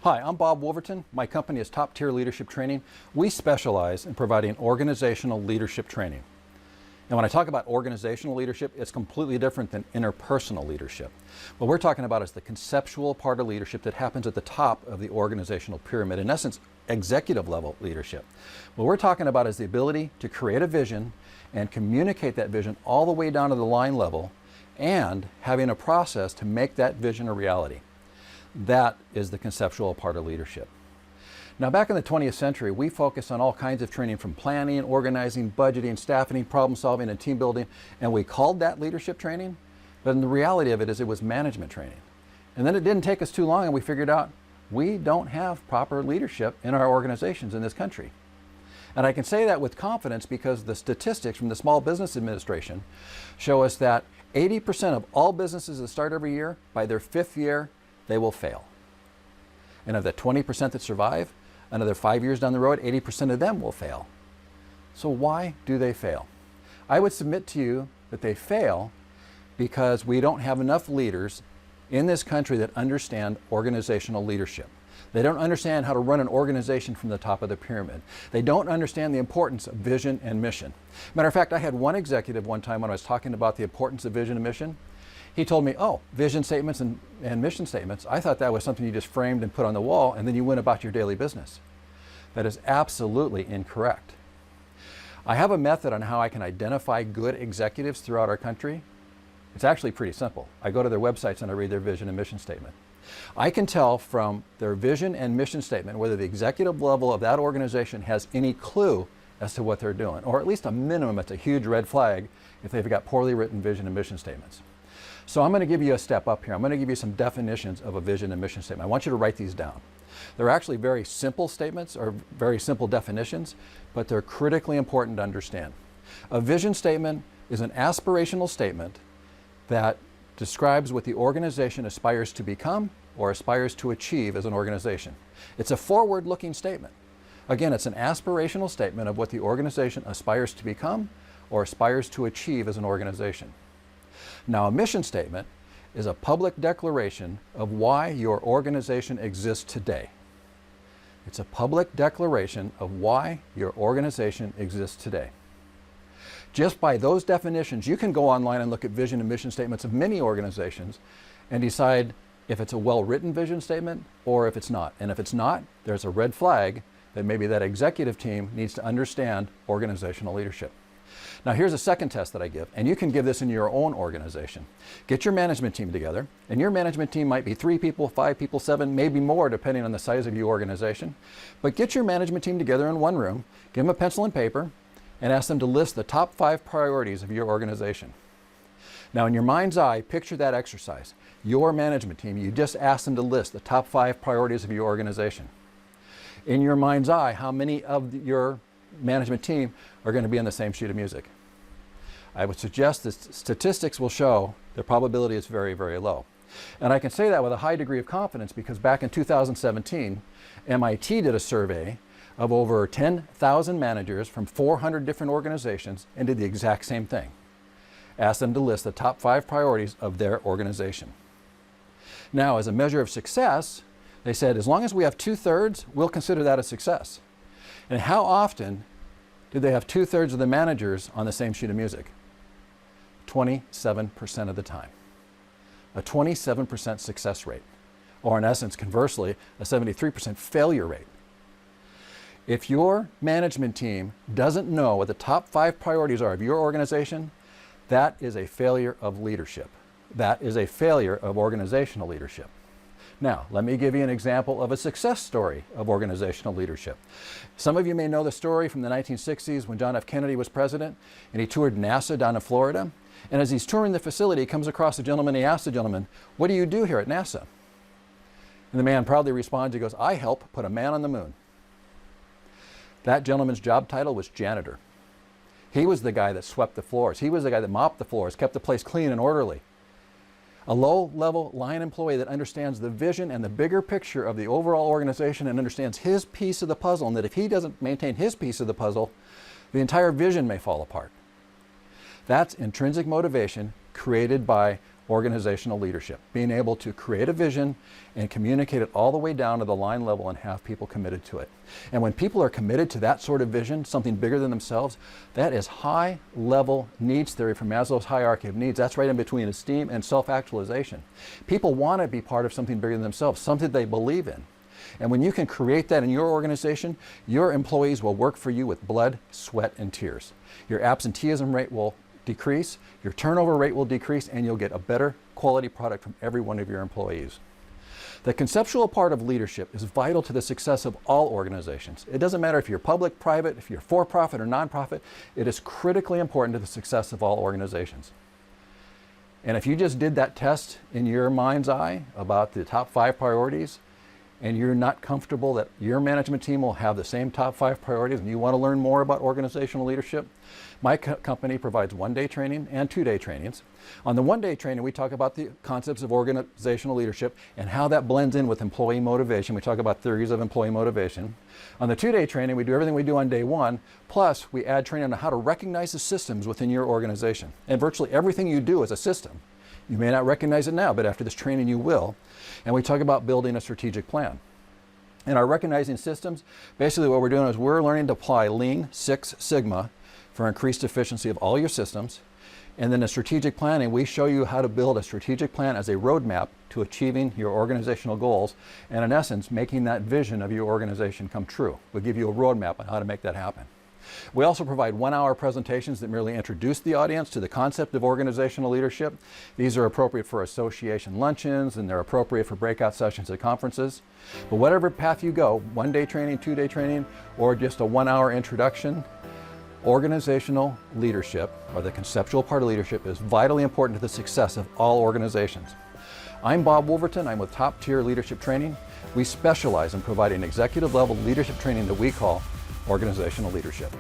Hi, I'm Bob Wolverton. My company is Top Tier Leadership Training. We specialize in providing organizational leadership training. And when I talk about organizational leadership, it's completely different than interpersonal leadership. What we're talking about is the conceptual part of leadership that happens at the top of the organizational pyramid, in essence, executive level leadership. What we're talking about is the ability to create a vision and communicate that vision all the way down to the line level and having a process to make that vision a reality. That is the conceptual part of leadership. Now, back in the 20th century, we focused on all kinds of training from planning, organizing, budgeting, staffing, problem solving, and team building, and we called that leadership training, but the reality of it is it was management training. And then it didn't take us too long and we figured out we don't have proper leadership in our organizations in this country. And I can say that with confidence because the statistics from the Small Business Administration show us that 80% of all businesses that start every year, by their 5th year, they will fail. And of the 20% that survive, another 5 years down the road, 80% of them will fail. So why do they fail? I would submit to you that they fail because we don't have enough leaders in this country that understand organizational leadership. They don't understand how to run an organization from the top of the pyramid. They don't understand the importance of vision and mission. Matter of fact, I had one executive one time when I was talking about the importance of vision and mission. He told me, oh, vision statements and mission statements, I thought that was something you just framed and put on the wall and then you went about your daily business. That is absolutely incorrect. I have a method on how I can identify good executives throughout our country. It's actually pretty simple. I go to their websites and I read their vision and mission statement. I can tell from their vision and mission statement whether the executive level of that organization has any clue as to what they're doing, or at least a minimum, it's a huge red flag if they've got poorly written vision and mission statements. So I'm going to give you a step up here. I'm going to give you some definitions of a vision and mission statement. I want you to write these down. They're actually very simple statements or very simple definitions, but they're critically important to understand. A vision statement is an aspirational statement that describes what the organization aspires to become or aspires to achieve as an organization. It's a forward-looking statement. Again, it's an aspirational statement of what the organization aspires to become or aspires to achieve as an organization. Now, a mission statement is a public declaration of why your organization exists today. It's a public declaration of why your organization exists today. Just by those definitions, you can go online and look at vision and mission statements of many organizations and decide if it's a well-written vision statement or if it's not. And if it's not, there's a red flag that maybe that executive team needs to understand organizational leadership. Now, here's a second test that I give, and you can give this in your own organization. Get your management team together, and your management team might be 3 people, 5 people, 7, maybe more, depending on the size of your organization. But get your management team together in one room, give them a pencil and paper, and ask them to list the top 5 priorities of your organization. Now, in your mind's eye, picture that exercise. Your management team, you just ask them to list the top 5 priorities of your organization. In your mind's eye, how many of your management team are going to be on the same sheet of music? I would suggest that statistics will show the probability is very, very low. And I can say that with a high degree of confidence because back in 2017, MIT did a survey of over 10,000 managers from 400 different organizations and did the exact same thing. Asked them to list the top 5 priorities of their organization. Now, as a measure of success, they said, as long as we have 2/3, we'll consider that a success. And how often did they have 2/3 of the managers on the same sheet of music? 27% of the time. A 27% success rate. Or in essence, conversely, a 73% failure rate. If your management team doesn't know what the top 5 priorities are of your organization, that is a failure of leadership. That is a failure of organizational leadership. Now, let me give you an example of a success story of organizational leadership. Some of you may know the story from the 1960s when John F. Kennedy was president and he toured NASA down in Florida. And as he's touring the facility, he comes across a gentleman, he asks the gentleman, "What do you do here at NASA?" And the man proudly responds, he goes, "I help put a man on the moon." That gentleman's job title was janitor. He was the guy that swept the floors. He was the guy that mopped the floors, kept the place clean and orderly. A low-level line employee that understands the vision and the bigger picture of the overall organization and understands his piece of the puzzle, and that if he doesn't maintain his piece of the puzzle, the entire vision may fall apart. That's intrinsic motivation created by organizational leadership, being able to create a vision and communicate it all the way down to the line level and have people committed to it. And when people are committed to that sort of vision, something bigger than themselves, that is high-level needs theory from Maslow's hierarchy of needs. That's right in between esteem and self-actualization. People want to be part of something bigger than themselves, something they believe in. And when you can create that in your organization, your employees will work for you with blood, sweat, and tears. Your absenteeism rate will decrease, your turnover rate will decrease, and you'll get a better quality product from every one of your employees. The conceptual part of leadership is vital to the success of all organizations. It doesn't matter if you're public, private, if you're for-profit or nonprofit, it is critically important to the success of all organizations. And if you just did that test in your mind's eye about the top 5 priorities, and you're not comfortable that your management team will have the same top 5 priorities and you want to learn more about organizational leadership, my company provides 1-day training and 2-day trainings. On the 1-day training, we talk about the concepts of organizational leadership and how that blends in with employee motivation. We talk about theories of employee motivation. On the 2-day training, we do everything we do on day 1, plus we add training on how to recognize the systems within your organization. And virtually everything you do is a system. You may not recognize it now, but after this training you will. And we talk about building a strategic plan. In our recognizing systems, basically what we're doing is we're learning to apply Lean Six Sigma for increased efficiency of all your systems. And then in strategic planning, we show you how to build a strategic plan as a roadmap to achieving your organizational goals, and in essence, making that vision of your organization come true. We'll give you a roadmap on how to make that happen. We also provide 1-hour presentations that merely introduce the audience to the concept of organizational leadership. These are appropriate for association luncheons, and they're appropriate for breakout sessions at conferences. But whatever path you go, 1-day training, 2-day training, or just a 1-hour introduction, organizational leadership, or the conceptual part of leadership, is vitally important to the success of all organizations. I'm Bob Wolverton. I'm with Top Tier Leadership Training. We specialize in providing executive level leadership training that we call organizational leadership.